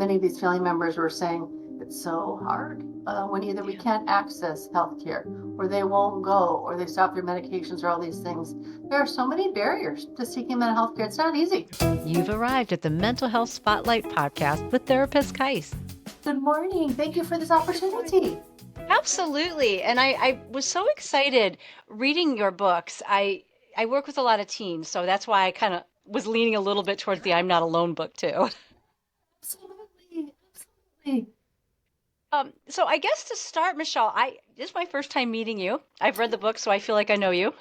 many of these family members were saying it's so hard when either we can't access healthcare, or they won't go, or they stop their medications, or all these things. There are so many barriers to seeking mental health care. It's not easy. You've arrived at the Mental Health Spotlight podcast with therapist Kais. Good morning. Thank you for this Good morning. opportunity. Absolutely. And I was so excited reading your books. I work with a lot of teens, so that's why I kind of was leaning a little bit towards the I'm Not Alone book too. Absolutely. Absolutely. So I guess to start, Michelle, this is my first time meeting you. I've read the book, so I feel like I know you.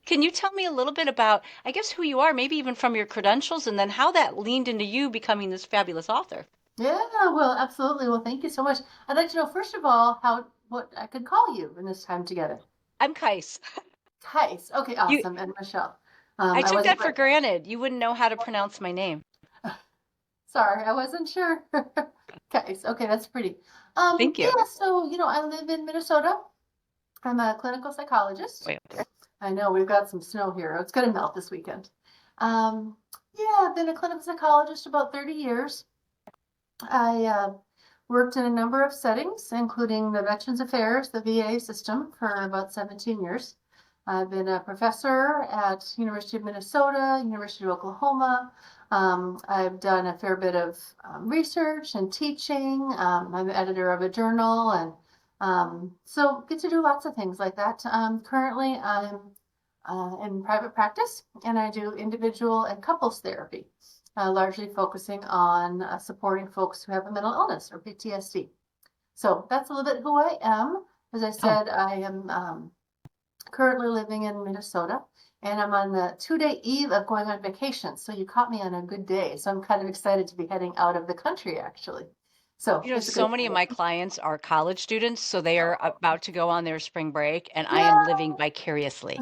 Can you tell me a little bit about, I guess, who you are, maybe even from your credentials, and then how that leaned into you becoming this fabulous author? Yeah, well, absolutely. Well, thank you so much. I'd like to know, first of all, what I could call you in this time together. I'm Kais. Kais. Okay, You, awesome. And Michelle. I I took wasn't that for quite, granted. You wouldn't know how to pronounce my name. sorry, I wasn't sure. Kais. Okay, that's pretty. Thank you. Yeah, so, I live in Minnesota. I'm a clinical psychologist. Wait. I know we've got some snow here. It's going to melt this weekend. Um, yeah, I've been a clinical psychologist about 30 years. I worked in a number of settings, including the Veterans Affairs, the VA system, for about 17 years. I've been a professor at University of Minnesota, University of Oklahoma. I've done a fair bit of research and teaching. I'm the editor of a journal, and so get to do lots of things like that. Currently, I'm in private practice, and I do individual and couples therapy, largely focusing on supporting folks who have a mental illness or PTSD. So that's a little bit who I am. As I said, I am currently living in Minnesota, and I'm on the 2-day eve of going on vacation. So you caught me on a good day. So I'm kind of excited to be heading out of the country, actually. So it's a So good many of time. my clients are college students, so they are about to go on their spring break, and I am Yeah. living vicariously.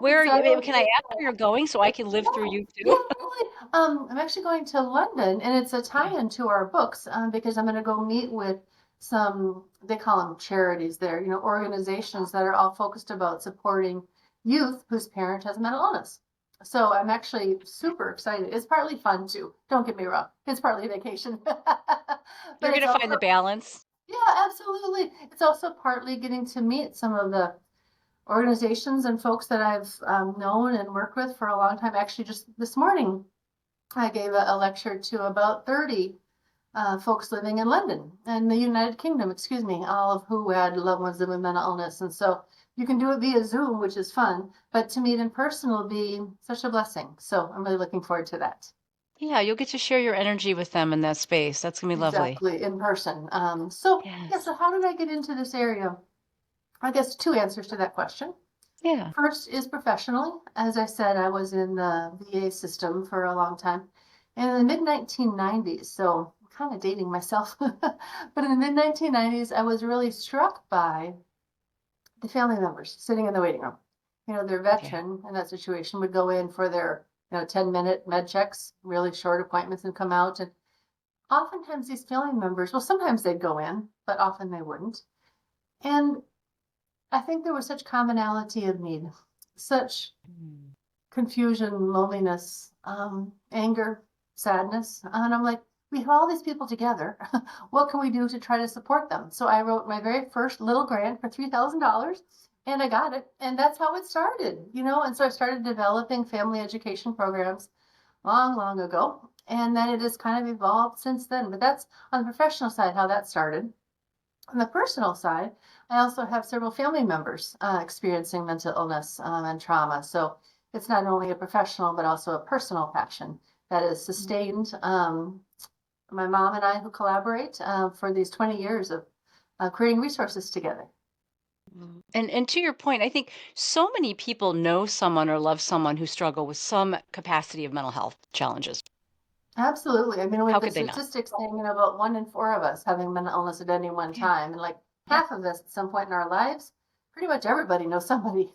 Where are you? Can I Exactly. ask where you're going so I can live Yeah, through you yeah, too? really. I'm actually going to London, and it's a tie-in to our books, because I'm going to go meet with some, they call them charities there, organizations that are all focused about supporting youth whose parent has a mental illness. So I'm actually super excited. It's partly fun too. Don't get me wrong. It's partly vacation, You're but going it's to find the also, balance. yeah, absolutely. It's also partly getting to meet some of the organizations and folks that I've known and worked with for a long time. Actually, just this morning, I gave a lecture to about 30 folks living in London and the United Kingdom, excuse me, all of who had loved ones living with mental illness. And so you can do it via Zoom, which is fun, but to meet in person will be such a blessing. So I'm really looking forward to that. Yeah, you'll get to share your energy with them in that space. That's going to be lovely. Exactly, in person. Yeah, Yes. so how did I get into this area? I guess two answers to that question. Yeah. First is professionally. As I said, I was in the VA system for a long time. And in the mid 1990s, so I'm kind of dating myself, but in the mid 1990s, I was really struck by the family members sitting in the waiting room. Their Yeah. veteran in that situation would go in for their 10-minute med checks, really short appointments, and come out. And oftentimes these family members, well, sometimes they'd go in, but often they wouldn't. And I think there was such commonality of need, such Mm. confusion, loneliness, anger, sadness. And I'm like, we have all these people together. What can we do to try to support them? So I wrote my very first little grant for $3,000, and I got it. And that's how it started. And so I started developing family education programs long, long ago. And then it has kind of evolved since then. But that's on the professional side, how that started. On the personal side, I also have several family members experiencing mental illness and trauma. So it's not only a professional, but also a personal passion that is sustained. My mom and I, who collaborate for these 20 years of creating resources together. And to your point, I think so many people know someone or love someone who struggle with some capacity of mental health challenges. Absolutely. I mean, with How the could they not? statistics saying, about 1 in 4 of us having mental illness at any one Yeah. time, and like Yeah. half of us at some point in our lives, pretty much everybody knows somebody.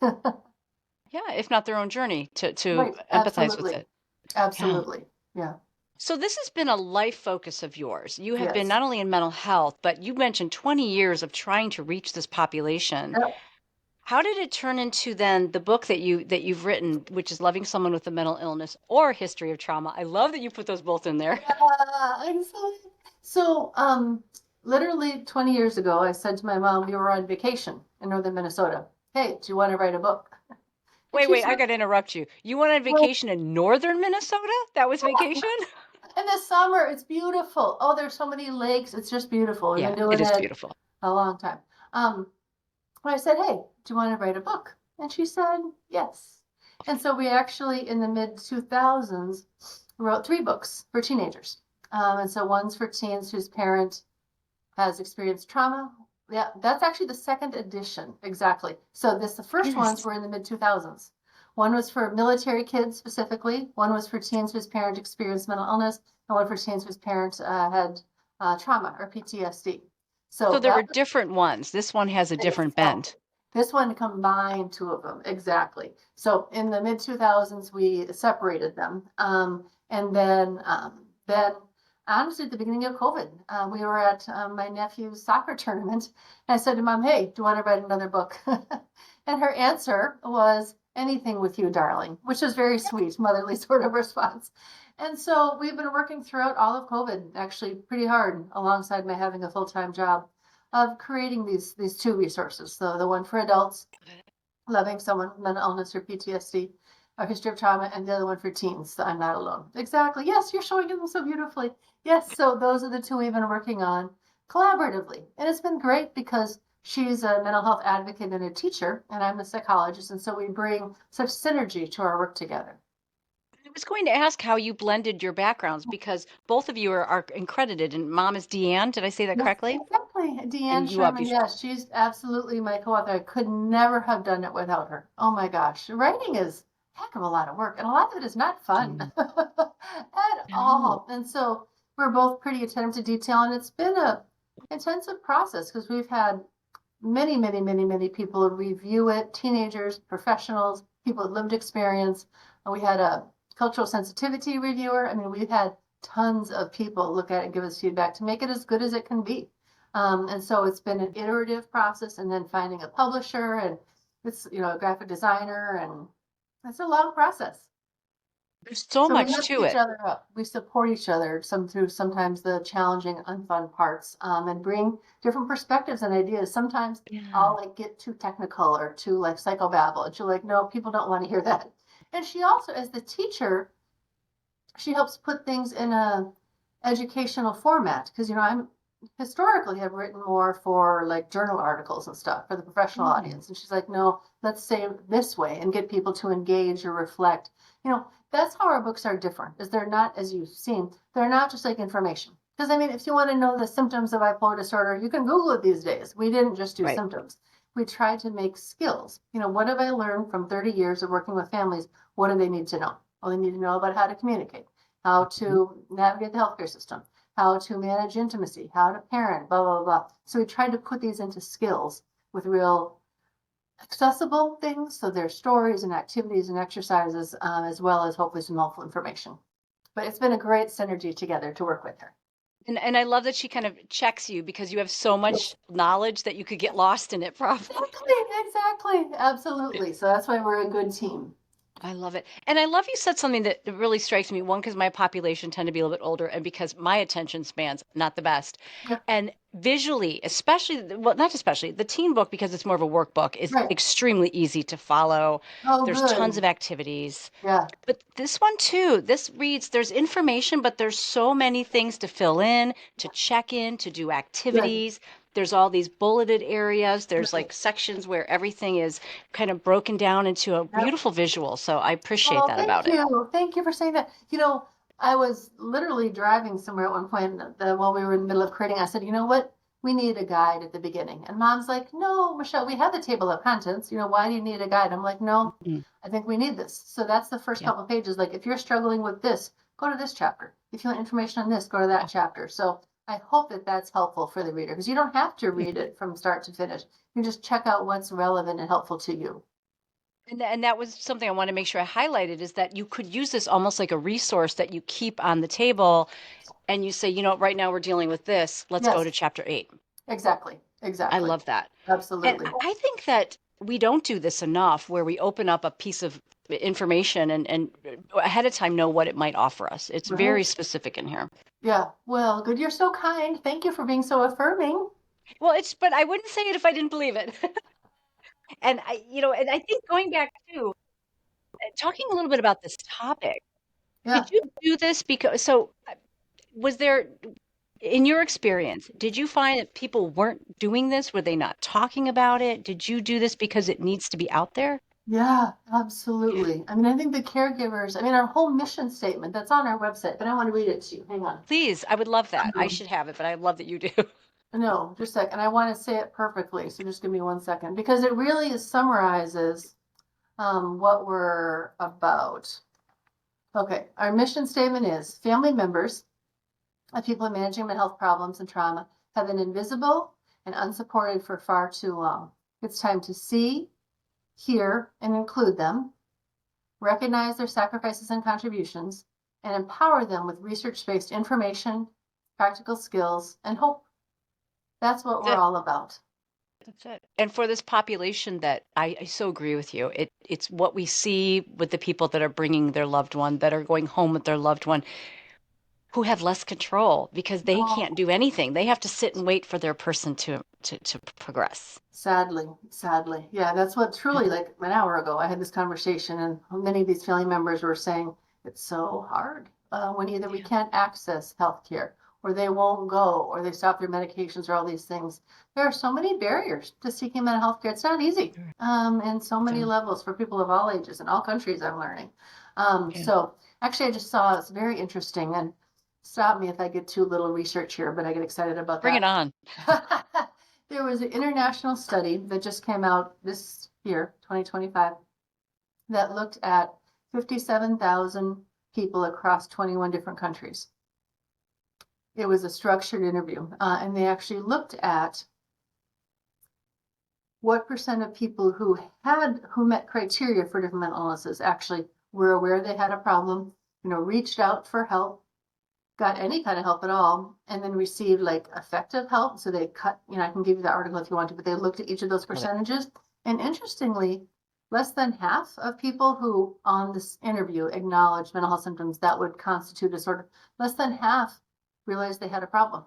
Yeah, if not their own journey to Right. empathize with Absolutely. it. Yeah. Absolutely. Yeah. So this has been a life focus of yours. You have been Yes. not only in mental health, but you mentioned 20 years of trying to reach this population. Yep. How did it turn into then the book that you've written, which is Loving Someone with a Mental Illness or History of Trauma? I love that you put those both in there. I'm so, literally 20 years ago, I said to my mom, we were on vacation in northern Minnesota. Hey, do you want to write a book? And Wait, she wait, said, I got to interrupt you. You went on well, vacation in northern Minnesota? That was vacation? in the summer, it's beautiful. Oh, there's so many lakes. It's just beautiful. We've Yeah, been it doing is it beautiful. a long time. Um, I said, hey, do you want to write a book? And she said, yes. And so we actually, in the mid 2000s, wrote 3 books for teenagers. And so one's for teens whose parent has experienced trauma. Yeah, that's actually the second edition, exactly. So the first ones Yes. were in the mid 2000s. One was for military kids specifically. One was for teens whose parent experienced mental illness, and one for teens whose parents had trauma or PTSD. So So there were that different ones. This one has a different oh, bent. this one combined 2 of them, exactly. So in the mid 2000s, we separated them. And then honestly, at the beginning of COVID, we were at my nephew's soccer tournament. And I said to mom, hey, do you want to write another book? And her answer was, anything with you, darling, which was very sweet, motherly sort of response. And so we've been working throughout all of COVID, actually pretty hard, alongside my having a full-time job, of creating these 2 resources. So the one for adults, Loving Someone with Mental Illness or PTSD, or History of Trauma, and the other one for teens, the I'm Not Alone. Exactly. Yes, you're showing them so beautifully. Yes, so those are the 2 we've been working on collaboratively. And it's been great because she's a mental health advocate and a teacher, and I'm a psychologist. And so we bring such synergy to our work together. I was going to ask how you blended your backgrounds because both of you are accredited, and mom is DeAnne. Did I say that Yes, correctly? exactly. And DeAnne you Sherman, obviously. yes, she's absolutely my co-author. I could never have done it without her. Oh my gosh. Writing is a heck of a lot of work, and a lot of it is not fun at No. all. And so we're both pretty attentive to detail, and it's been a intensive process because we've had many, many, many, many people review it, teenagers, professionals, people with lived experience. We had a cultural sensitivity reviewer. I mean, we've had tons of people look at it and give us feedback to make it as good as it can be. And so it's been an iterative process, and then finding a publisher, and it's, a graphic designer, and it's a long process. There's so So we much lift to each it. other up. We support each other through sometimes the challenging, unfun parts, and bring different perspectives and ideas. Sometimes Yeah. I'll like get too technical or too like psychobabble, and she'll like, no, people don't want to hear that. And she also, as the teacher, she helps put things in a educational format because I'm historically have written more for like journal articles and stuff for the professional Mm. audience. And she's like, no, let's say it this way and get people to engage or reflect. That's how our books are different, is they're not, as you've seen, they're not just like information. Because I mean, if you want to know the symptoms of bipolar disorder, you can Google it these days. We didn't just do Right. symptoms. We tried to make skills. What have I learned from 30 years of working with families? What do they need to know? Well, they need to know about how to communicate, how Mhm. to navigate the healthcare system, how to manage intimacy, how to parent, blah, blah, blah. So we tried to put these into skills with real accessible things. So there's stories and activities and exercises, as well as hopefully some helpful information. But it's been a great synergy together to work with her. And I love that she kind of checks you because you have so much knowledge that you could get lost in it probably. Exactly, exactly, absolutely. So that's why we're a good team. I love it. And I love you said something that really strikes me. One, because my population tend to be a little bit older, and because my attention span's not the best. Yeah, And visually, especially, well, not especially, the teen book, because it's more of a workbook, is right. extremely easy to follow. Oh, There's tons good. of activities. Yeah, But this one too, this reads, there's information, but there's so many things to fill in, to check in, to do good. activities. There's all these bulleted areas. There's Right. like sections where everything is kind of broken down into a Yep. beautiful visual. So I appreciate Oh, that thank about it. you. Thank you for saying that. I was literally driving somewhere at one point while we were in the middle of creating. I said, you know what? We need a guide at the beginning. And mom's like, no, Michelle, we have the table of contents. Why do you need a guide? I'm like, no, Mm, I think we need this. So that's the first yeah. couple of pages. Like, if you're struggling with this, go to this chapter. If you want information on this, go to that chapter. So I hope that that's helpful for the reader because you don't have to read it from start to finish. You can just check out what's relevant and helpful to you. And that was something I want to make sure I highlighted is that you could use this almost like a resource that you keep on the table and you say, right now we're dealing with this. Let's go to Yes, chapter 8. exactly. I Exactly. love that. And Absolutely. I think that we don't do this enough where we open up a piece of information and ahead of time know what it might offer us. It's very Right. specific in here. Yeah. Well, good. You're so kind. Thank you for being so affirming. Well, but I wouldn't say it if I didn't believe it. And and I think going back to talking a little bit about this topic, Yeah. did you do this because, was there, in your experience, did you find that people weren't doing this? Were they not talking about it? Did you do this because it needs to be out there? Yeah, Yeah. absolutely. I mean, I think the caregivers, I mean, our whole mission statement that's on our website, but I want to read it to you. Hang on. Please, I would love that. I Um, should have it, but I love that you do. no, just a sec. And I want to say it perfectly. So just give me 1 second because it really summarizes what we're about. Okay. Our mission statement is family members of people managing mental health problems and trauma have been invisible and unsupported for far too long. It's time to see, hear, and include them, recognize their sacrifices and contributions, and empower them with research-based information, practical skills, and hope. That's what we're That's it. all about. That's it. And for this population that I so agree with you, it's what we see with the people that are bringing their loved one, that are going home with their loved one, who have less control because they can't Oh, do anything. They have to sit and wait for their person to progress. sadly, sadly. Yeah, that's what truly, like an hour ago, I had this conversation, and many of these family members were saying it's so hard when either we Yeah. can't access healthcare or they won't go or they stop their medications or all these things. There are so many barriers to seeking mental health care. It's not easy, Sure. and so many So, levels for people of all ages in all countries, I'm learning. yeah. So actually, I just saw it's very interesting, and stop me if I get too little research here, but I get excited about Bring it that. on. There was an international study that just came out this year, 2025, that looked at 57,000 people across 21 different countries. It was a structured interview, and they actually looked at what percent of people who met criteria for different mental illnesses actually were aware they had a problem, reached out for help, got any kind of help at all, and then received like effective help. So they cut, I can give you the article if you want to, but they looked at each of those Love it. percentages. And interestingly, less than half of people who on this interview acknowledged mental health symptoms that would constitute disorder, less than half realized they had a problem,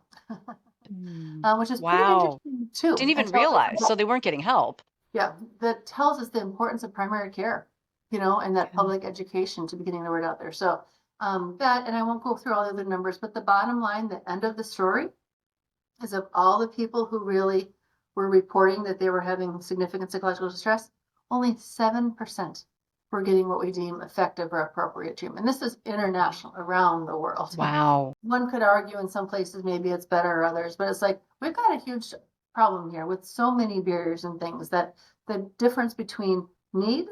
which is pretty Wow. interesting too. Didn't And even tells us realize. So they weren't getting help. yeah, that tells us the importance of primary care, and that Yeah. public education to be getting the word out there. So that, and I won't go through all the other numbers, but the bottom line, the end of the story is of all the people who really were reporting that they were having significant psychological distress, only 7% were getting what we deem effective or appropriate treatment. This is international, around the world. Wow. One could argue in some places maybe it's better or others, but it's like we've got a huge problem here with so many barriers and things that the difference between need,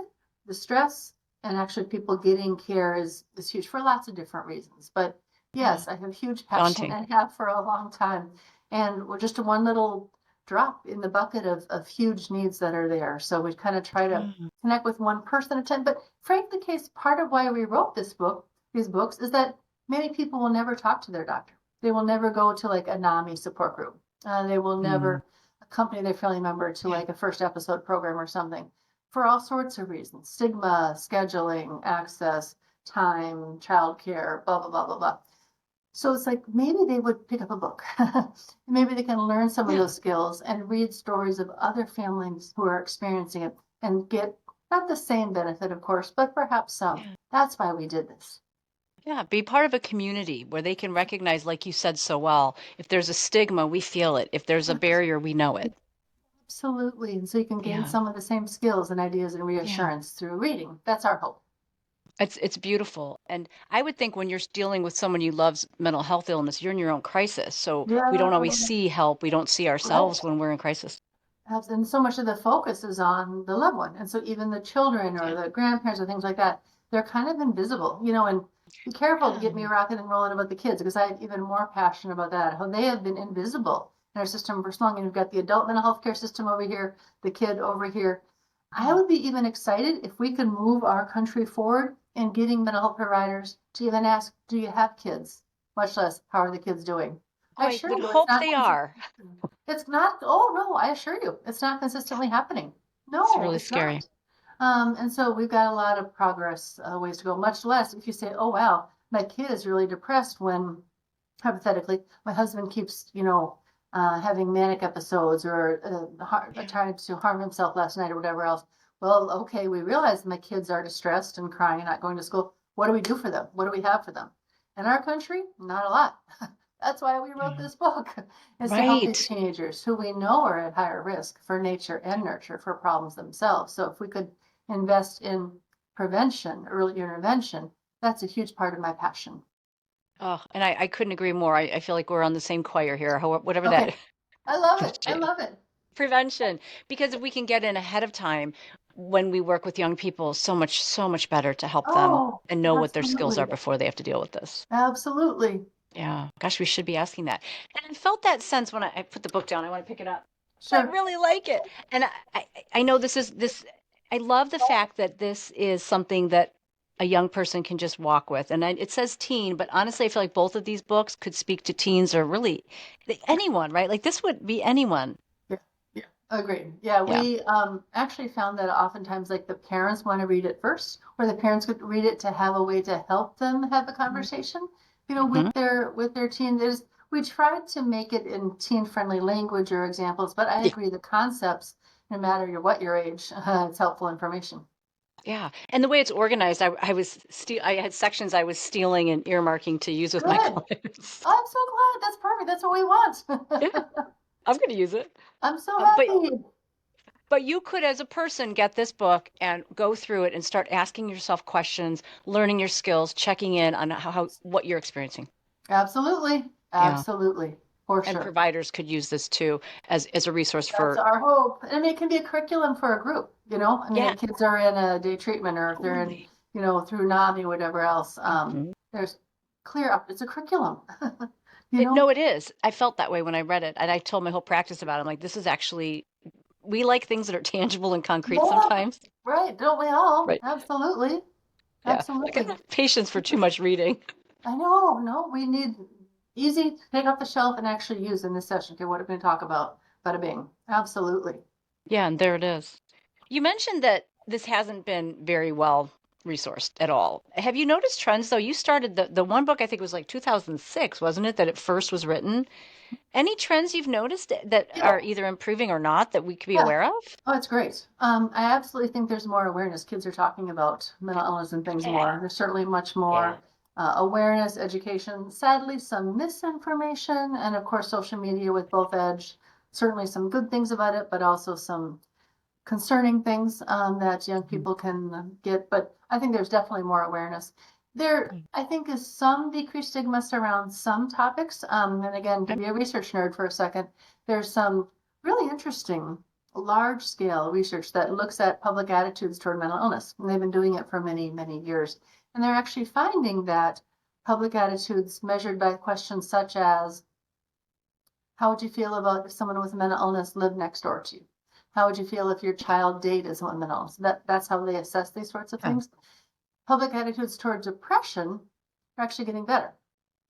the stress, and actually people getting care is huge for lots of different reasons. But Yeah. yes, I have huge passion Daunting. and have for a long time. And we're just one little drop in the bucket of huge needs that are there. So we kind of try to Mm. connect with one person at a time. But frankly, case part of why we wrote these books, is that many people will never talk to their doctor. They will never go to like a NAMI support group. They will Mm. never accompany their family member to Yeah. like a first episode program or something for all sorts of reasons: stigma, scheduling, access, time, childcare, blah, blah, blah, blah, blah. So it's like maybe they would pick up a book. Maybe they can learn some of Yeah. those skills and read stories of other families who are experiencing it and get not the same benefit, of course, but perhaps some. Yeah. That's why we did this. Yeah. Be part of a community where they can recognize, like you said so well, if there's a stigma, we feel it. If there's a barrier, we know it. Absolutely. And so you can gain Yeah. some of the same skills and ideas and Yeah. reassurance through reading. That's our hope. It's beautiful. And I would think when you're dealing with someone you love's mental health illness, you're in your own crisis. So we don't always Yeah. see help. We don't see ourselves Right. when we're in crisis. And so much of the focus is on the loved one. And so even the children or Yeah. the grandparents or things like that, they're kind of invisible, and be careful to Yeah. get me rocking and rolling about the kids because I'm even more passionate about that. How they have been invisible in our system for so long. And we've got the adult mental health care system over here, the kid over here. I Mm. would be even excited if we could move our country forward in getting mental health providers to even ask, do you have kids? Much less, how are the kids doing? Oh, I I assure would you, it's hope not. they are. It's not, oh no, I assure you, it's not consistently happening. It's No, really it's scary. not. And so we've got a lot of progress ways to go, much less if you say, oh, wow, my kid is really depressed when hypothetically my husband keeps, having manic episodes or Yeah. trying to harm himself last night or whatever else. Well, okay, we realize my kids are distressed and crying and not going to school. What do we do for them? What do we have for them? In our country, not a lot. That's why we wrote Yeah. this book, is to help these Right. teenagers who we know are at higher risk for nature and nurture for problems themselves. So if we could invest in prevention, early intervention, that's a huge part of my passion. Oh, and I couldn't agree more. I feel like we're on the same choir here, whatever Okay, that. I love it. I Appreciate it. love it. Prevention. Because if we can get in ahead of time when we work with young people, so much better to help them Oh, and know what their skills are absolutely. before they have to deal with this. Absolutely. Yeah. Gosh, we should be asking that. And I felt that sense when I put the book down. I want to pick it up. I Sure. really like it. And I know this, I love the fact that this is something that a young person can just walk with. And it says teen, but honestly, I feel like both of these books could speak to teens or really anyone, right? Like this would be anyone. Yeah. Yeah. Agreed. Yeah, Yeah. we actually found that oftentimes like the parents want to read it first, or the parents could read it to have a way to help them have a conversation, Mm-hmm. with their teen. We tried to make it in teen friendly language or examples, but I Yeah. agree the concepts, no matter what your age, it's helpful information. Yeah. And the way it's organized, I had sections I was stealing and earmarking to use with my Good. clients. I'm so glad. That's perfect. That's what we Yeah, want. I'm going to use it. I'm so Um, but happy. but you could, as a person, get this book and go through it and start asking yourself questions, learning your skills, checking in on how what you're experiencing. Absolutely. Yeah. Absolutely. For And sure. providers could use this too as a resource That's for, our hope. And it can be a curriculum for a group, I mean, yeah, if kids are in a day treatment or if they're in, totally. through NAMI, whatever else, Mhm. there's clear up. It's a curriculum, you No, know? it is. I felt that way when I read it. And I told my whole practice about it. I'm like, this is actually, we like things that are tangible and concrete Yeah, sometimes. right. Don't we all? Right. Absolutely. Yeah. Like I don't Absolutely. have patience for too much reading. I know. No, we need easy to take off the shelf and actually use in this session. Okay, what are we going to talk about? Bada bing. Absolutely. Yeah, and there it is. You mentioned that this hasn't been very well resourced at all. Have you noticed trends though? You started the one book I think was like 2006, wasn't it, that it first was written? Any trends you've noticed that Yeah. are either improving or not that we could be Yeah. aware of? Oh, it's great. I absolutely think there's more awareness. Kids are talking about mental illness and things Yeah. more. There's certainly much Yeah. more awareness, education, sadly, some misinformation, and of course, social media with both edge. Certainly some good things about it, but also some concerning things that young Mhm. people can get. But I think there's definitely more awareness. There, Mm. I think, is some decreased stigma around some topics. And again, to Okay. be a research nerd for a second, there's some really interesting large scale research that looks at public attitudes toward mental illness. And they've been doing it for many, many years. And they're actually finding that public attitudes measured by questions such as, how would you feel about if someone with mental illness lived next door to you? How would you feel if your child dated someone with mental illness? That's how they assess these sorts of Yeah. things. Public attitudes toward depression are actually getting better,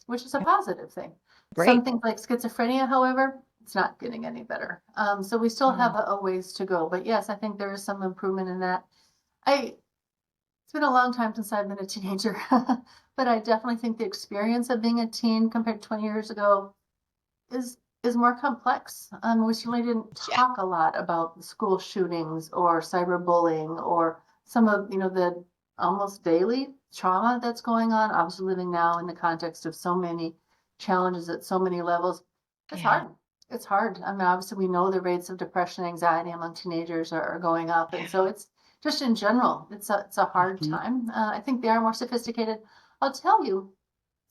which is a Yeah. positive thing. Some Great. things like schizophrenia, however, it's not getting any better. So we still have Mm. a ways to go. But yes, I think there is some improvement in that. I It's been a long time since I've been a teenager, but I definitely think the experience of being a teen compared to 20 years ago is more complex. We certainly didn't Yeah. talk a lot about school shootings or cyberbullying or some of the almost daily trauma that's going on. Obviously, living now in the context of so many challenges at so many levels, it's Yeah. hard. It's hard. I mean, obviously, we know the rates of depression, anxiety among teenagers are going up, and so Yeah. it's just in general, it's a hard Mhm. time. I think they are more sophisticated. I'll tell you,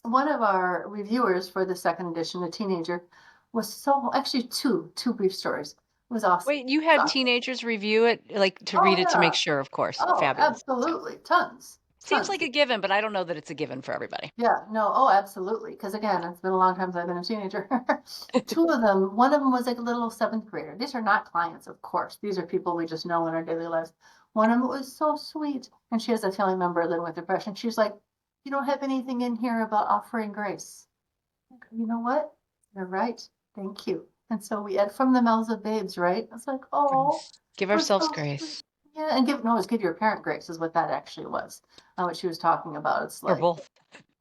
one of our reviewers for the second edition, a teenager, was so actually two brief stories. It was awesome. Wait, you It was had awesome. teenagers review it, like to Oh read it to make yeah. sure, of course. Oh, Fabulous. Yeah. absolutely. Tons. Seems Tons. like a given, but I don't know that it's a given for everybody. Yeah, no, oh, absolutely. Because again, it's been a long time since I've been a teenager. Two of them, one of them was like a little seventh grader. These are not clients, of course. These are people we just know in our daily lives. One of them was so sweet. And she has a family member living with depression. She's like, you don't have anything in here about offering grace. You know what? You're right. Thank you. And so we ed from the mouths of babes, right? I was like, oh, Nice. Give It was ourselves so sweet. grace, Yeah, and give your parent grace is what that actually was, what she was talking about. It's or like, both,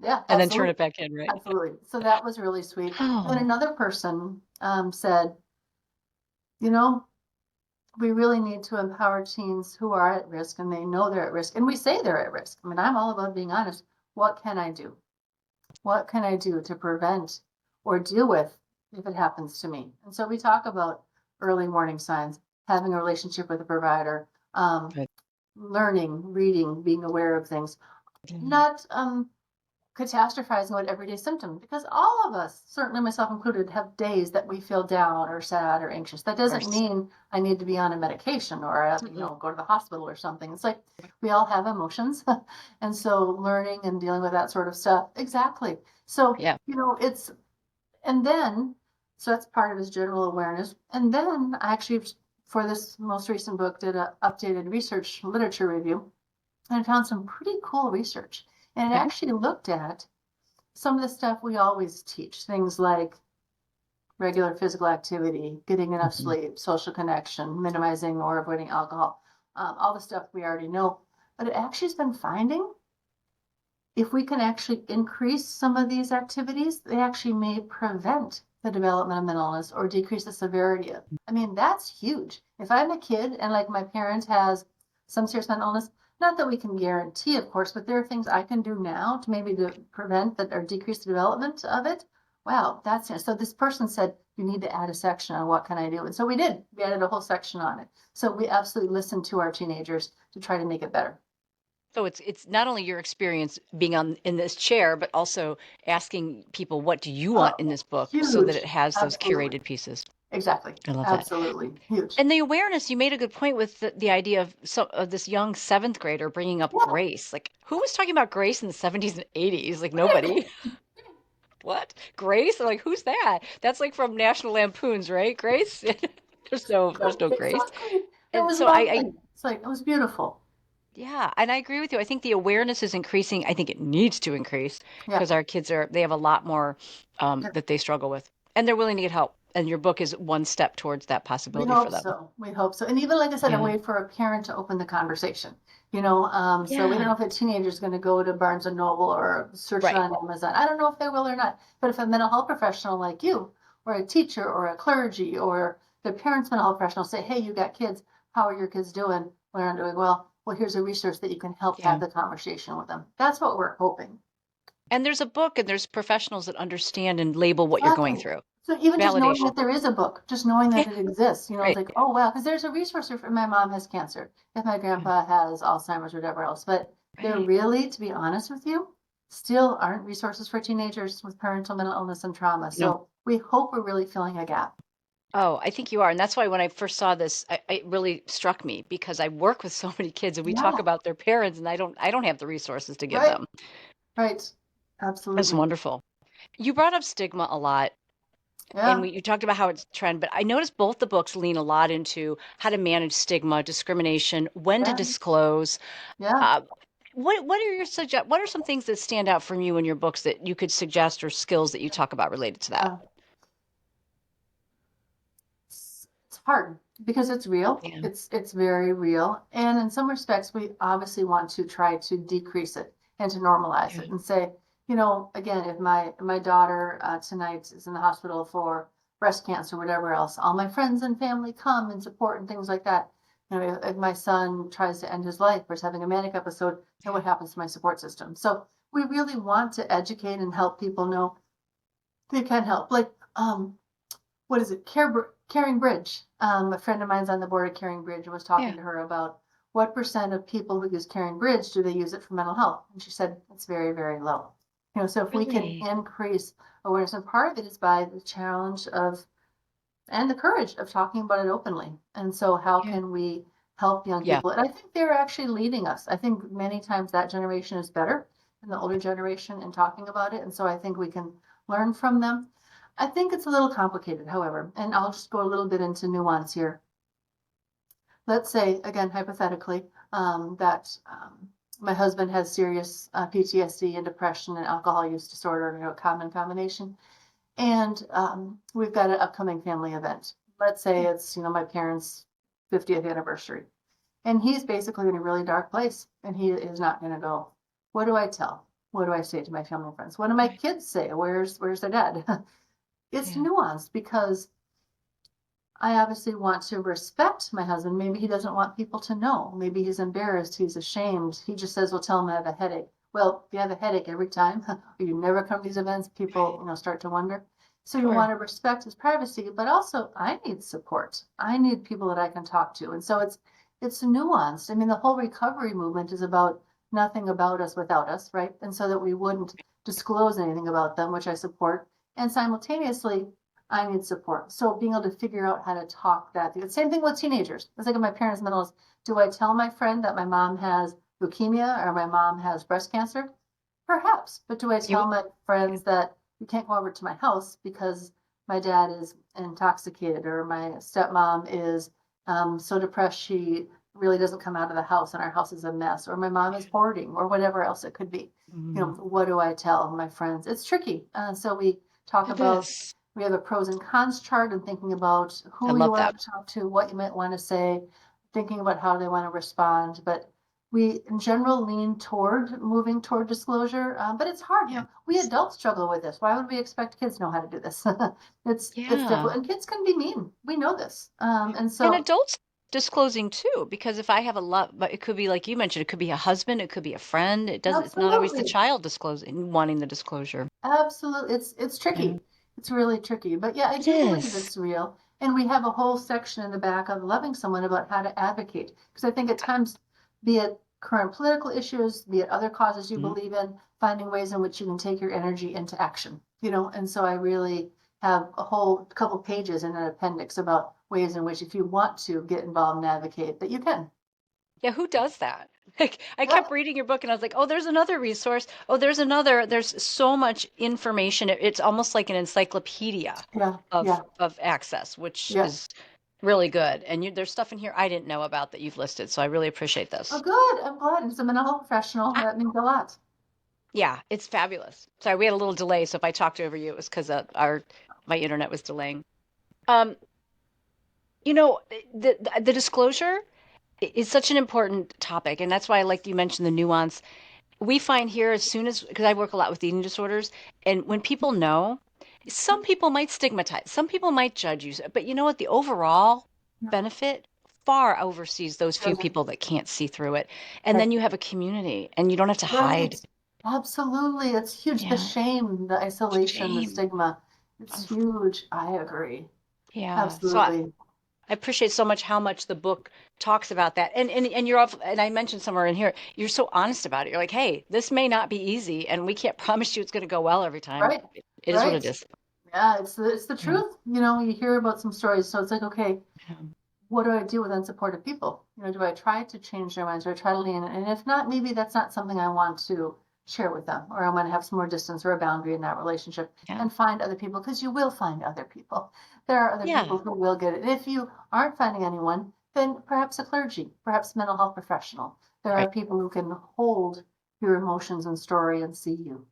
yeah, and then turn absolutely. it back in, right? Absolutely. So that was really sweet. And Oh, another person said, you know, we really need to empower teens who are at risk and they know they're at risk. And we say they're at risk. I mean, I'm all about being honest. What can I do? What can I do to prevent or deal with if it happens to me? And so we talk about early warning signs, having a relationship with a provider, good. learning, reading, being aware of things, Mhm. not catastrophizing about everyday symptoms, because all of us, certainly myself included, have days that we feel down or sad or anxious. That Of doesn't course. mean I need to be on a medication or Mm-mm. go to the hospital or something. It's like we all have emotions, and so learning and dealing with that sort of stuff. Exactly. So Yeah. it's and then so that's part of his general awareness. And then I actually, for this most recent book, did a updated research literature review and found some pretty cool research. And it Okay. actually looked at some of the stuff we always teach, things like regular physical activity, getting enough Mhm. sleep, social connection, minimizing or avoiding alcohol, all the stuff we already know. But it actually has been finding if we can actually increase some of these activities, they actually may prevent the development of mental illness or decrease the severity of. I mean, that's huge. If I'm a kid and like my parent has some serious mental illness, not that we can guarantee, of course, but there are things I can do now to maybe to prevent that or decrease the development of it. Wow, that's it. So this person said you need to add a section on what can I do, and so we did. We added a whole section on it. So we absolutely listened to our teenagers to try to make it better. So it's not only your experience being on in this chair, but also asking people, what do you want in Oh, this book, so that huge. it has those Absolutely. curated pieces. Exactly. I love that. Absolutely. Huge. And the awareness, you made a good point with the idea of of this young seventh grader bringing up Yeah. grace. Like, who was talking about grace in the 70s and 80s? Like, Right. nobody. What? Grace? I'm like, who's that? That's like from National Lampoons, right? Grace? There's no grace. Exactly. It And was so lovely. It's like, it was beautiful. yeah, and I agree with you. I think the awareness is increasing. I think it needs to increase Yeah. because our kids they have a lot more Yeah. that they struggle with, and they're willing to get help. And your book is one step towards that We possibility for hope them. so. We hope so. And even like I said, a Yeah. way for a parent to open the conversation. So we don't Yeah. know if a teenager is going to go to Barnes and Noble or search it Right. on Amazon. I don't know if they will or not. But if a mental health professional like you, or a teacher, or a clergy, or the parents' mental health professional say, "Hey, you got kids. How are your kids doing? Well, they're not doing well. Well, here's a resource that you can help have Yeah. the conversation with them." That's what we're hoping. And there's a book, and there's professionals that understand and label what you're going Exactly. through. So even just knowing Validation. that there is a book, just knowing Yeah. that it exists, it's Right. like, oh wow, because there's a resource if my mom has cancer, if my Yeah. grandpa has Alzheimer's or whatever else. But there Right. really, to be honest with you, still aren't resources for teenagers with parental mental illness and trauma. No. So we hope we're really filling a gap. Oh, I think you are. And that's why when I first saw this, it really struck me because I work with so many kids and we talk Yeah, about their parents and I don't have the resources to give right, them. right. It's Absolutely. wonderful. You brought up stigma a lot and Yeah, you talked about how it's a trend, but I noticed both the books lean a lot into how to manage stigma, discrimination, when to yeah, disclose. yeah. Uh, what are some things that stand out from you in your books that you could suggest or skills that you talk about related to that? Uh, it's hard because it's real. Yeah. It's very real. And in some respects, we obviously want to try to decrease it and to normalize Yeah. it and say, again, if my daughter tonight is in the hospital for breast cancer, whatever else, all my friends and family come and support and things like that. If my son tries to end his life or is having a manic episode, what happens to my support system? So we really want to educate and help people know they can help. Like, what is it? Caring Bridge. A friend of mine's on the board of Caring Bridge and was Yeah. talking to her about what percent of people who use Caring Bridge do they use it for mental health? And she said it's very, very low. So if we can Really? increase awareness, and part of it is by the challenge of and the courage of talking about it openly. And so how Yeah. can we help young Yeah. people? And I think they're actually leading us. I think many times that generation is better than the older generation in talking about it. And so I think we can learn from them. I think it's a little complicated, however, and I'll just go a little bit into nuance here. Let's say, again, hypothetically, that my husband has serious PTSD and depression and alcohol use disorder, a common combination. And we've got an upcoming family event. Let's say Yeah. it's, my parents' 50th anniversary. And he's basically in a really dark place and he is not going to go. What do I tell? What do I say to my family and friends? What do my kids say? Where's their dad? It's nuanced because I obviously want to respect my husband. Maybe he doesn't want people to know. Maybe he's embarrassed. He's ashamed. He just says, well, tell him I have a headache. Well, if you have a headache every time, or you never come to these events, people, start to wonder. So you want to respect his privacy, but also I need support. I need people that I can talk to. And so it's nuanced. I mean, the whole recovery movement is about nothing about us without us, right? And so that we wouldn't disclose anything about them, which I support. And simultaneously, I need support. So being able to figure out how to talk that through. Same thing with teenagers. It's like in my parents' mental illness. Do I tell my friend that my mom has leukemia or my mom has breast cancer? Perhaps. But do I tell my friends that you can't go over to my house because my dad is intoxicated or my stepmom is so depressed she really doesn't come out of the house and our house is a mess, or my mom is hoarding, or whatever else it could be. What do I tell my friends? It's tricky. So we talk about, we have a pros and cons chart and thinking about who you want to talk to, what you might want to say, thinking about how they want to respond. But we in general lean toward moving toward disclosure, but it's hard. We adults struggle with this. Why would we expect kids to know how to do this? It's difficult, and kids can be mean. We know this, and adults disclosing too, because if I have a lot, but it could be like you mentioned, it could be a husband, it could be a friend. It's not always the child disclosing, wanting the disclosure. Absolutely, it's tricky. It's really tricky, but yeah, I do believe it's real. And we have a whole section in the back of loving someone about how to advocate, because I think at times, be it current political issues, be it other causes you believe in, finding ways in which you can take your energy into action, and so I really have a whole couple pages in an appendix about ways in which if you want to get involved and advocate, that you can. Yeah, who does that? Like, I kept reading your book and I was like, oh, there's another resource. Oh, there's so much information. It's almost like an encyclopedia of access, which is really good. And there's stuff in here I didn't know about that you've listed. So I really appreciate this. Oh, good. I'm glad. As a mental health professional, that means a lot. Yeah, it's fabulous. Sorry, we had a little delay. So if I talked over you, it was because my internet was delaying. Um, the disclosure is such an important topic. And that's why, like you mentioned, the nuance. We find here as soon as, because I work a lot with eating disorders, and when people know, some people might stigmatize, some people might judge you, but you know what? The overall benefit far oversees those few people that can't see through it. And then you have a community and you don't have to hide. Absolutely. It's huge. The shame, the isolation, the stigma. It's huge. I agree. Yeah. Absolutely. So I appreciate so much how much the book talks about that. And you're off, and I mentioned somewhere in here, you're so honest about it. You're like, hey, this may not be easy and we can't promise you it's going to go well every time. Right. It is what it is. Yeah, it's the truth. You hear about some stories, so it's like, okay, what do I do with unsupportive people? Do I try to change their minds, or try to lean in? And if not, maybe that's not something I want to share with them, or I want to have some more distance or a boundary in that relationship, and find other people, because you will find other people. There are other people who will get it. And if you aren't finding anyone, then perhaps a clergy, perhaps a mental health professional. There are people who can hold your emotions and story and see you.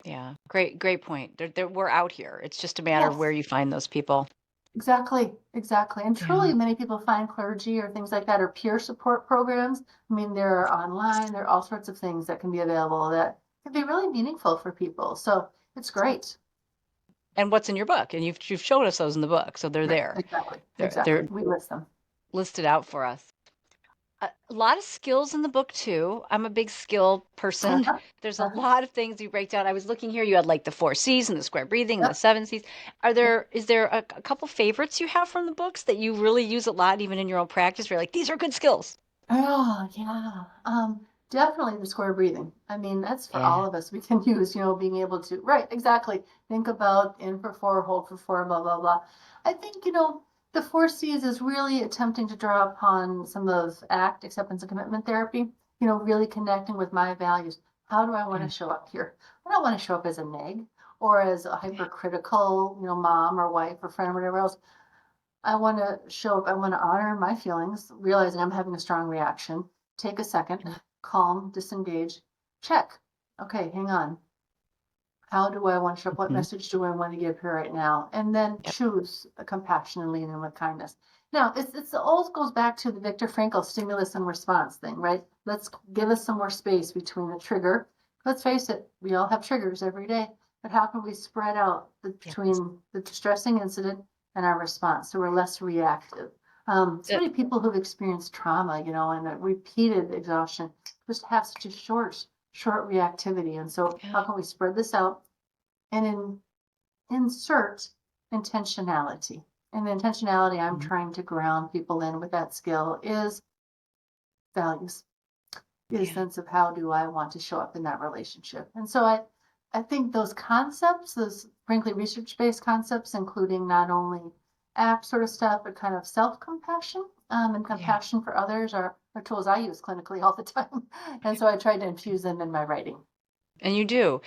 Yeah, great point. We're out here. It's just a matter of where you find those people. Exactly. And truly, many people find clergy or things like that, or peer support programs. I mean, there are online, there are all sorts of things that can be available that can be really meaningful for people. So it's great. And what's in your book? And you've shown us those in the book, so they're there. Exactly. We list them. Listed out for us. A lot of skills in the book too. I'm a big skill person. There's a lot of things you break down. I was looking here. You had like the 4 C's and the square breathing and the 7 C's. Is there a couple favorites you have from the books that you really use a lot, even in your own practice? Where you're like, these are good skills. Oh, yeah. Definitely the square breathing. I mean, that's for all of us. We can use, being able to, right, exactly. Think about in for 4, hold for 4, blah, blah, blah. I think, the 4 C's is really attempting to draw upon some of ACT, acceptance and commitment therapy, really connecting with my values. How do I want to show up here? I don't want to show up as a neg or as a hypercritical, mom or wife or friend or whatever else. I want to show up. I want to honor my feelings, realizing I'm having a strong reaction. Take a second, calm, disengage, check. Okay, hang on. How do I want to show up? What Mhm. message do I want to give her right now? And then Yep. choose a compassion and lean in with kindness. Now, it's all goes back to the Viktor Frankl stimulus and response thing, right? Let's give us some more space between the trigger. Let's face it, we all have triggers every day, but how can we spread out Yes. between the distressing incident and our response so we're less reactive? So many people who've experienced trauma, and a repeated exhaustion just have such a short reactivity. And so Yeah. how can we spread this out and insert intentionality? And the intentionality I'm Mhm. trying to ground people in with that skill is values, is Yeah. sense of how do I want to show up in that relationship. And so I think those concepts, those frankly research-based concepts, including not only ACT sort of stuff, but kind of self-compassion and Yeah. compassion for others are tools I use clinically all the time. And so I try to infuse them in my writing. And you do.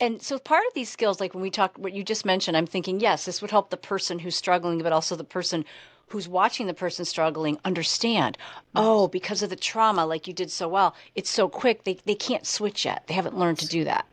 And so part of these skills, like when we talk, what you just mentioned, I'm thinking, yes, this would help the person who's struggling, but also the person who's watching the person struggling understand, oh, Right. because of the trauma, like you did so well, it's so quick, they can't switch yet. They haven't learned to do that.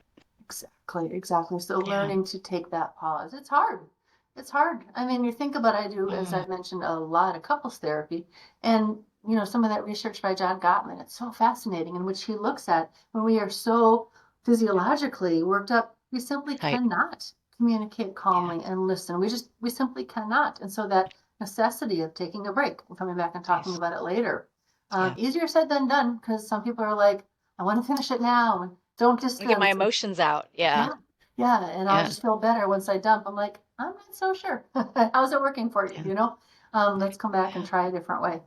Exactly. So Yeah. learning to take that pause. It's hard. It's hard. I mean, you think about I do, as Mm, I mentioned, a lot of couples therapy. And, some of that research by John Gottman, it's so fascinating in which he looks at when we are so physiologically worked up, we simply tight. cannot communicate Yeah. calmly and listen. We simply cannot. And so that necessity of taking a break and coming back and talking Yes. about it later. Yeah. Easier said than done because some people are like, I want to finish it now and don't I get my distance. emotions out. Yeah. Yeah. Yeah. And I'll Yeah. just feel better once I dump. I'm like, I'm not so sure. How's it working for you? Yeah. Let's come back and Yeah. try a different way.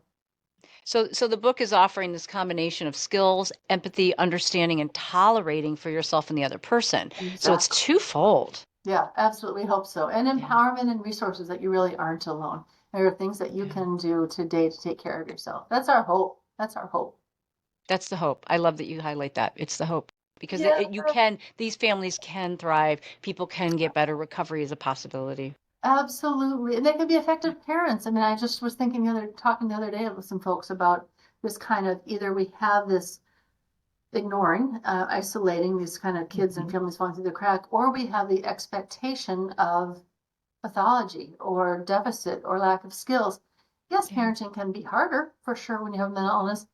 So the book is offering this combination of skills, empathy, understanding, and tolerating for yourself and the other person. So it's Exactly. twofold. Yeah, absolutely. Hope so. And Yeah. empowerment and resources that you really aren't alone. There are things that you Yeah. can do today to take care of yourself. That's our hope. That's our hope. That's the hope. I love that you highlight that. It's the hope because Yeah. you can, these families can thrive. People can get better. Recovery is a possibility. Absolutely. And they can be Yeah. effective parents. I mean, I just was talking the other day with some folks about this kind of either we have this ignoring, isolating these kind of kids and Mhm. families falling through the crack, or we have the expectation of pathology or deficit or lack of skills. Yes, Yeah. parenting can be harder for sure when you have mental illness,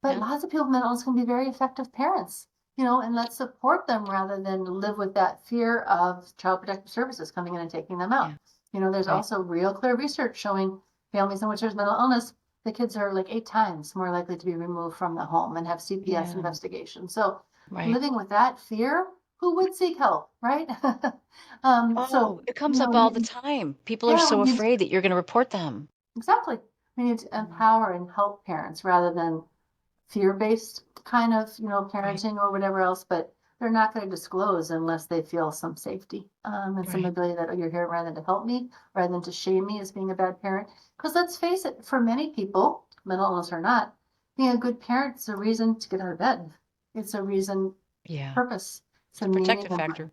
but Yeah. lots of people with mental illness can be very effective parents, and let's support them rather than live with that fear of child protective services coming in and taking them out. Yeah. There's Right. also real clear research showing families in which there's mental illness, the kids are like 8 times more likely to be removed from the home and have CPS Yeah. investigation. So Right. living with that fear, who would seek help, right? Oh, So, it comes up all the time. People are yeah, so we need afraid that you're going to report them. exactly. We need to Mm, empower and help parents rather than fear-based kind of, right. parenting or whatever else, but they're not going to disclose unless they feel some safety and some Right. ability that, oh, you're here rather than to help me, rather than to shame me as being a bad parent. Because let's face it, for many people, mental illness or not, being a good parent is a reason to get out of bed. It's a reason, Yeah. purpose, it's It's a a meaning protective in life. factor.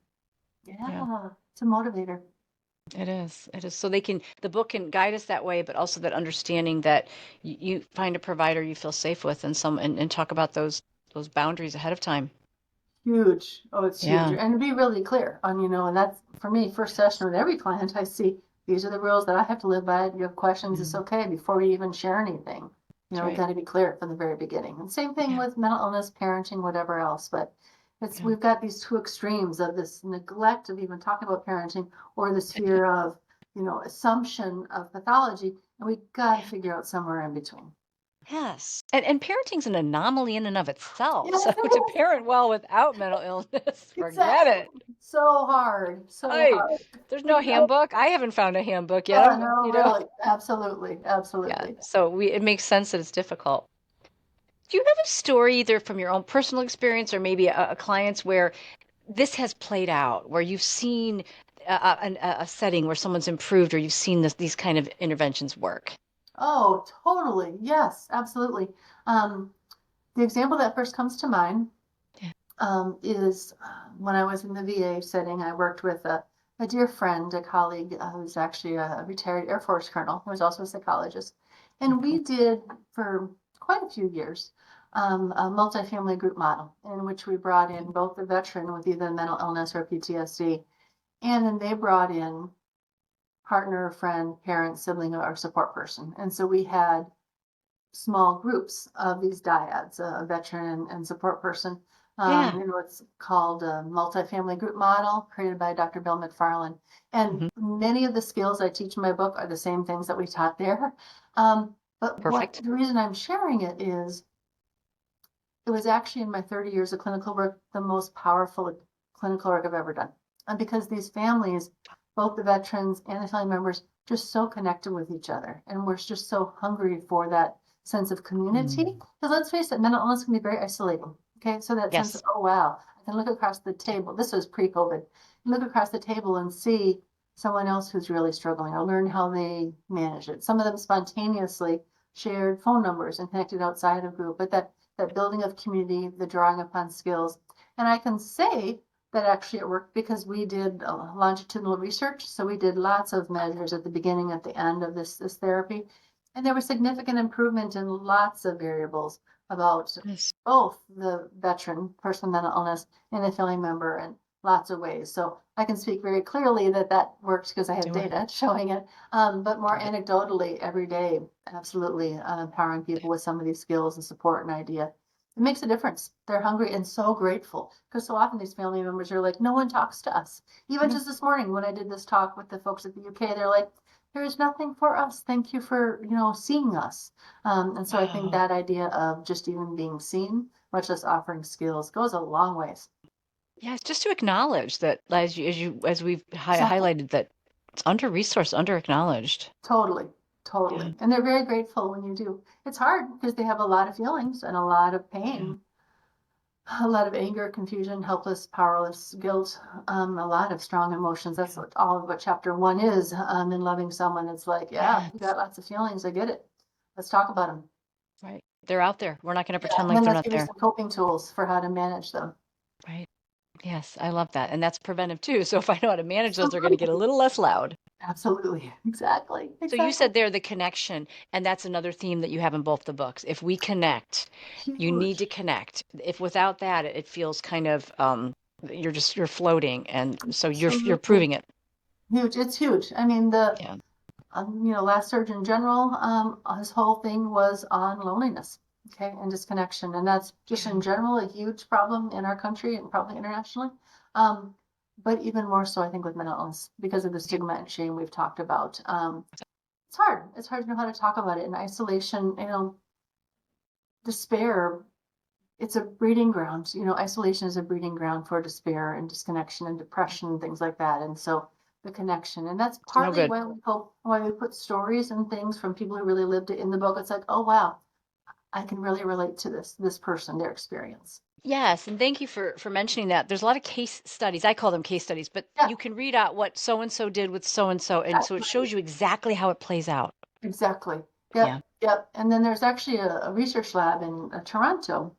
Yeah. Yeah, it's a motivator. It is. It is. So the book can guide us that way, but also that understanding that you find a provider you feel safe with and talk about those boundaries ahead of time. Huge. Oh, it's huge. Yeah. And be really clear on, and that's for me, first session with every client I see, these are the rules that I have to live by. If you have questions, it's Mm, okay before we even share anything. that's We've right. got to be clear from the very beginning. And same thing Yeah. with mental illness, parenting, whatever else. But Yeah. we've got these two extremes of this neglect of even talking about parenting or this fear of, assumption of pathology. And we got to Yeah. figure out somewhere in between. Yes. And parenting's an anomaly in and of itself. Yes, So it to is. parent well without mental illness, forget Exactly. it. So hard. So Right. hard. There's no handbook. I haven't found a handbook yet. Oh, no, really. Absolutely. Yeah. Absolutely. So it makes sense that it's difficult. Do you have a story either from your own personal experience or maybe a client's where this has played out, where you've seen a setting where someone's improved or you've seen these kind of interventions work? Oh, totally. Yes, absolutely. Um, the example that first comes to mind Yeah. is when I was in the VA setting, I worked with a dear friend, a colleague who's actually a retired Air Force colonel, who was also a psychologist. Oh, And we cool. did for quite a few years a multifamily group model in which we brought in both the veteran with either mental illness or PTSD, and then they brought in partner, friend, parent, sibling, or support person. And so we had small groups of these dyads, a veteran and support person. Yeah. What's called a multifamily group model created by Dr. Bill McFarland. And Hmm. many of the skills I teach in my book are the same things that we taught there. But Perfect. the reason I'm sharing it is it was actually in my 30 years of clinical work, the most powerful clinical work I've ever done. And because these families, both the veterans and the family members, just so connected with each other. And we're just so hungry for that sense of community. Mm. Because let's face it, mental illness can be very isolating. Okay, so that sense of, Yes. oh wow, I can look across the table. This was pre-COVID. Look across the table and see someone else who's really struggling or learn how they manage it. Some of them spontaneously shared phone numbers and connected outside of group, but that building of community, the drawing upon skills. And I can say that actually it worked because we did longitudinal research. So we did lots of measures at the beginning, at the end of this therapy. And there was significant improvement in lots of variables about Yes. both the veteran, person with mental illness, and the family member in lots of ways. So I can speak very clearly that that works because I have Do it. data showing it. But more Got it. anecdotally, every day, absolutely empowering people with some of these skills and support and idea. It makes a difference. They're hungry and so grateful because so often these family members are like, no one talks to us. Even No. just this morning when I did this talk with the folks at the UK, they're like, there is nothing for us. Thank you for seeing us. And so I think Wow. that idea of just even being seen, much less offering skills, goes a long ways. Yeah, it's just to acknowledge that as we've Exactly. highlighted that it's under resourced, under acknowledged. Totally. Yeah. Totally. And they're very grateful when you do. It's hard because they have a lot of feelings and a lot of Yeah. pain, a lot of anger, confusion, helpless, powerless, guilt, a lot of strong emotions. That's Yeah. what all of what chapter one is in loving someone. It's like, yeah, you Yes. got lots of feelings. I get it. Let's talk about them. Right. They're out there. We're not going to Yeah. pretend And like then they're let's not give you there. some coping tools for how to manage them. Right. Yes, I love that. And that's preventive too. So if I know how to manage those, they're going to get a Absolutely. little less loud. Absolutely. Exactly. So you Exactly. said there the connection, and that's another theme that you have in both the books. If we connect, you need to Huge. connect. If without that, it feels kind of you're floating, and so you're Absolutely. proving it. Huge. It's huge. I mean, the Yeah. last Surgeon General, his whole thing was on loneliness, okay, and disconnection. And that's just Yeah. in general a huge problem in our country and probably internationally. Um, but even more so, I think, with mental illness because of the Yeah. stigma and shame we've talked about. It's hard. It's hard to know how to talk about it in isolation, despair. It's a breeding ground. Isolation is a breeding ground for despair and disconnection and depression and things like that. And so the connection, and that's It's no partly good. why we put stories and things from people who really lived it in the book. It's like, oh wow, I can really relate to this person, their experience. Yes, and thank you for mentioning that. There's a lot of case studies. I call them case studies, but Yeah, you can read out what so and so did with so and so it exactly. shows you exactly how it plays out. Exactly. Yeah. Yep, yep. And then there's actually a research lab in Toronto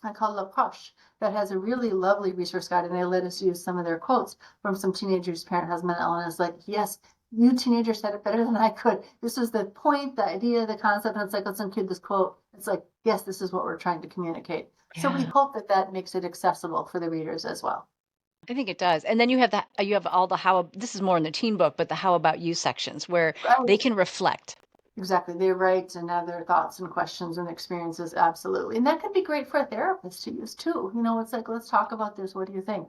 I call La Proche that has a really lovely resource guide, and they let us use some of their quotes from some teenagers' parent has mental illness. Like, yes, you teenagers said it better than I could. This was the point, the idea, the concept. And it's like, let's include this quote. It's like, yes, this is what we're trying to communicate. So we Yeah. hope that that makes it accessible for the readers as well. I think it does. And then you have all the this is more in the teen book, but the how about you sections where they Right. can reflect. Exactly. They write and have their thoughts and questions and experiences. Absolutely. And that could be great for a therapist to use too. It's like, let's talk about this. What do you think?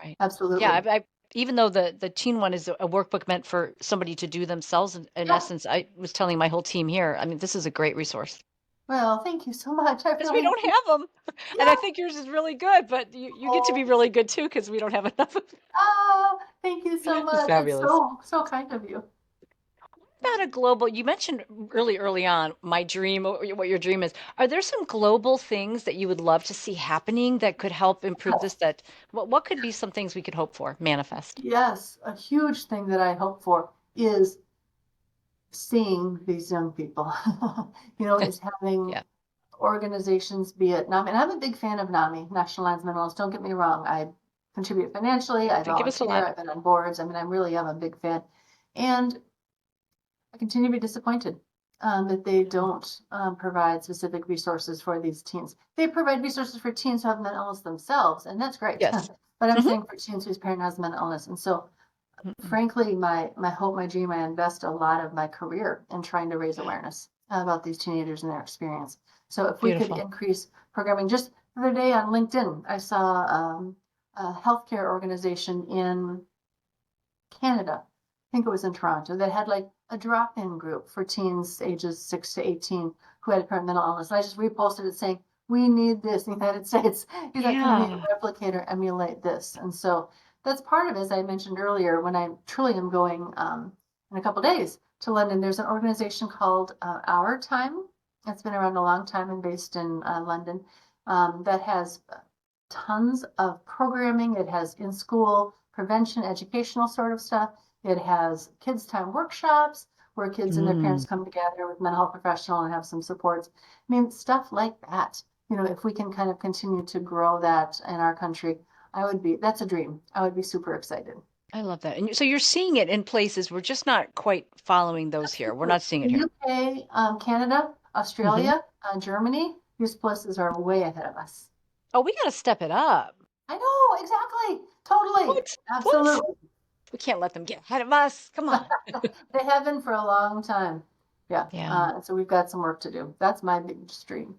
Right. Yeah, Absolutely. I even though the teen one is a workbook meant for somebody to do themselves in Yeah. essence, I was telling my whole team here, I mean, this is a great resource Well, thank you so much. I because we really don't have them. And I yeah. think yours is really good, but you get to be Oh, really good too because we don't have enough of it. thank you so It's much. It's fabulous. so kind of you. About a global, you mentioned really early on my dream, what your dream is. Are there some global things that you would love to see happening that could help improve this? Yes, That what could be some things we could hope for, manifest? yes. A huge thing that I hope for is seeing these young people. Is having Yeah. organizations, be it NAMI, and I'm a big fan of NAMI, National Alliance on Mental Illness. Don't get me wrong. I contribute financially. I They give us a volunteer. lot. I've been on boards. I mean, I really am a big fan, and I continue to be disappointed. that they don't provide specific resources for these teens. They provide resources for teens who have mental illness themselves, and that's great. Yes. But I'm Hmm. saying for teens whose parent has mental illness. And so, Mm-mm. frankly, my hope, my dream, I invest a lot of my career in trying to raise awareness about these teenagers and their experience. So if we could Beautiful. increase programming, just the other day on LinkedIn, I saw a healthcare organization in Canada, I think it was in Toronto, that had like a drop-in group for teens ages 6 to 18 who had current mental illness. And I just reposted it saying, we need this in the United States. Is that can we Yeah. replicate or emulate this? And so that's part of it, as I mentioned earlier, when I truly am going in a couple days to London, there's an organization called Our Time. It's been around a long time and based in London that has tons of programming. It has in school prevention, educational sort of stuff. It has kids' time workshops where kids and their Mm. parents come together with mental health professional and have some supports. I mean, stuff like that. You know, if we can kind of continue to grow that in our country, that's a dream. I would be super excited. I love that. And so you're seeing it in places. We're just not quite following those here. We're Absolutely. not seeing The it here. UK, Canada, Hmm. Australia, Germany, these places are way ahead of us. Oh, we got to step it up. I know, exactly. Totally. What? What? Absolutely. We can't let them get ahead of us. Come on. They have been for a long time. Yeah. Yeah. So we've got some work to do. That's my big dream.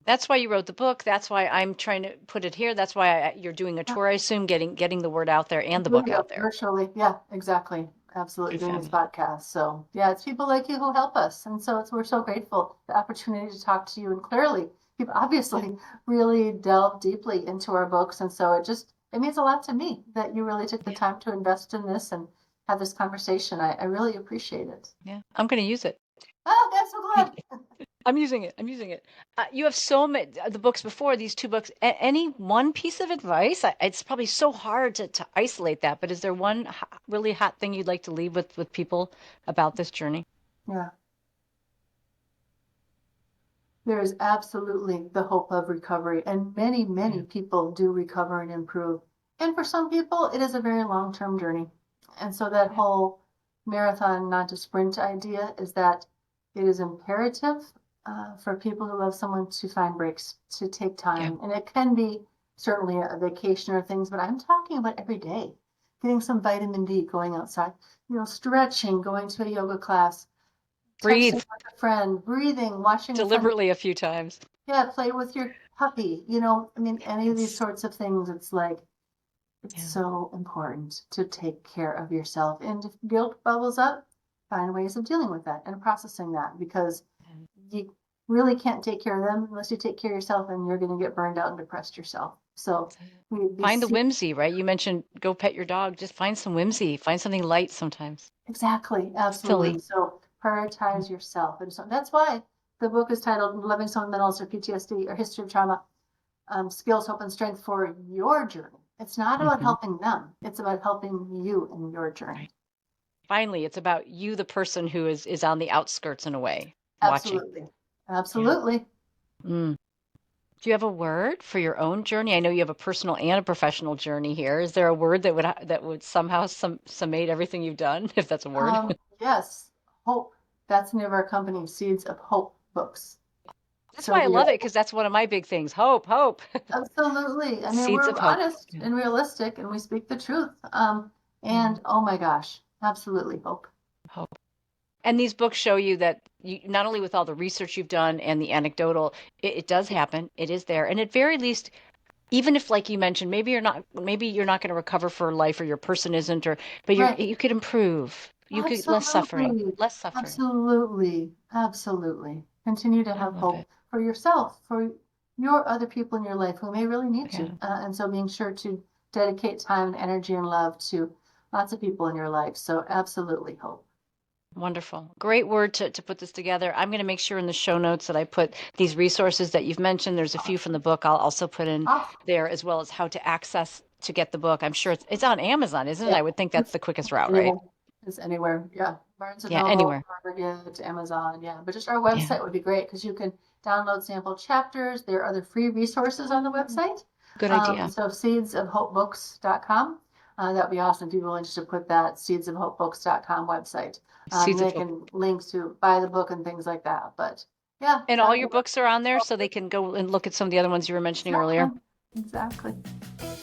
That's why you wrote the book. That's why I'm trying to put it here. That's why you're doing a Yeah, tour, I assume, getting the word out there and the book doing it out there. virtually. Yeah, exactly. Absolutely Good doing these family. podcasts. So yeah, it's people like you who help us. And so we're so grateful the opportunity to talk to you. And clearly, you've obviously really delved deeply into our books. And so it means a lot to me that you really took the Yeah. time to invest in this and have this conversation. I really appreciate it. Yeah. I'm going to use it. Oh, I'm so glad. I'm using it. I'm using it. You have so many the books before these two books. Any one piece of advice? It's probably so hard to isolate that, but is there one really hot thing you'd like to leave with people about this journey? Yeah. There is absolutely the hope of recovery, and many, Yeah. many people do recover and improve. And for some people, it is a very long-term journey. And so that Yeah. whole marathon, not to sprint idea is that it is imperative for people who love someone to find breaks, to take Yeah. time. And it can be certainly a vacation or things, but I'm talking about every day. Getting some vitamin D, going outside, stretching, going to a yoga class, texting Breathe with a friend, breathing, watching a fun, deliberately a few times. yeah, play with your puppy. I mean, any of these Yes. sorts of things, it's like, it's Yeah. so important to take care of yourself. And if guilt bubbles up, find ways of dealing with that and processing that because you really can't take care of them unless you take care of yourself and you're going to get burned out and depressed yourself. So we Find the see whimsy, right? You mentioned go pet your dog. Just find some whimsy. Find something light sometimes. exactly, absolutely. Silly. So prioritize yourself. And so that's why the book is titled Loving Someone Mental Illness or PTSD or History of Trauma, Skills, Hope, and Strength for Your Journey. It's not about Hmm. helping them. It's about helping you in your journey. Right. Finally, it's about you, the person who is on the outskirts in a way, watching. Absolutely. Yeah. Absolutely. Mm. Do you have a word for your own journey? I know you have a personal and a professional journey here. Is there a word that would somehow summate everything you've done, if that's a word? Yes, hope. That's the name of our company, Seeds of Hope Books. That's So why I we are love it because that's one of my big things. Hope, hope. absolutely. I mean, Seeds we're of hope. honest Yeah. and realistic and we speak the truth. Yeah. And oh my gosh, absolutely hope. Hope. And these books show you that you not only with all the research you've done and the anecdotal, it does happen. It is there. And at very least, even if like you mentioned, maybe you're not going to recover for life or your person isn't, or but Right. you could improve. You could less suffering. Absolutely. Less suffering. Absolutely. Absolutely. Continue to I have love hope it. for yourself, for your other people in your life who may really need Yeah. you. And so being sure to dedicate time and energy and love to lots of people in your life. So absolutely hope. Wonderful. Great word to put this together. I'm going to make sure in the show notes that I put these resources that you've mentioned. There's a few from the Awesome. book I'll also put in Awesome. there as well as how to access to get the book. I'm sure it's on Amazon, isn't it? Yeah. I would think that's the quickest route, right? Anywhere. It's anywhere. Yeah. Barnes and Yeah, Noble, anywhere. Target, Amazon. Yeah. But just our Yeah. website would be great because you can download sample chapters. There are other free resources on the Oh, website. good idea. So seedsofhopebooks.com. That'd be awesome if people are interested to put that seedsofhopebooks.com website. Seeds They of Hope. can link to buy the book and things like that. But yeah, And all your books are on there so they can go and look at some of the other ones you were mentioning earlier. Exactly.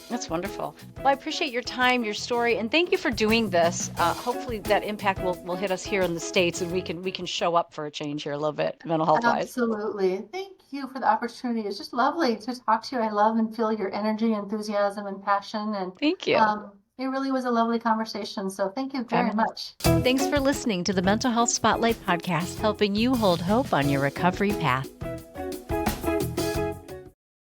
That's wonderful. Well, I appreciate your time, your story, and thank you for doing this. Hopefully that impact will hit us here in the States, and we can show up for a change here a little bit, mental health wise. Absolutely. Thank you for the opportunity. It's just lovely to talk to you. I love and feel your energy, enthusiasm, and passion. And Thank you. it really was a lovely conversation. So thank you very much. Thanks for listening to the Mental Health Spotlight podcast, helping you hold hope on your recovery path.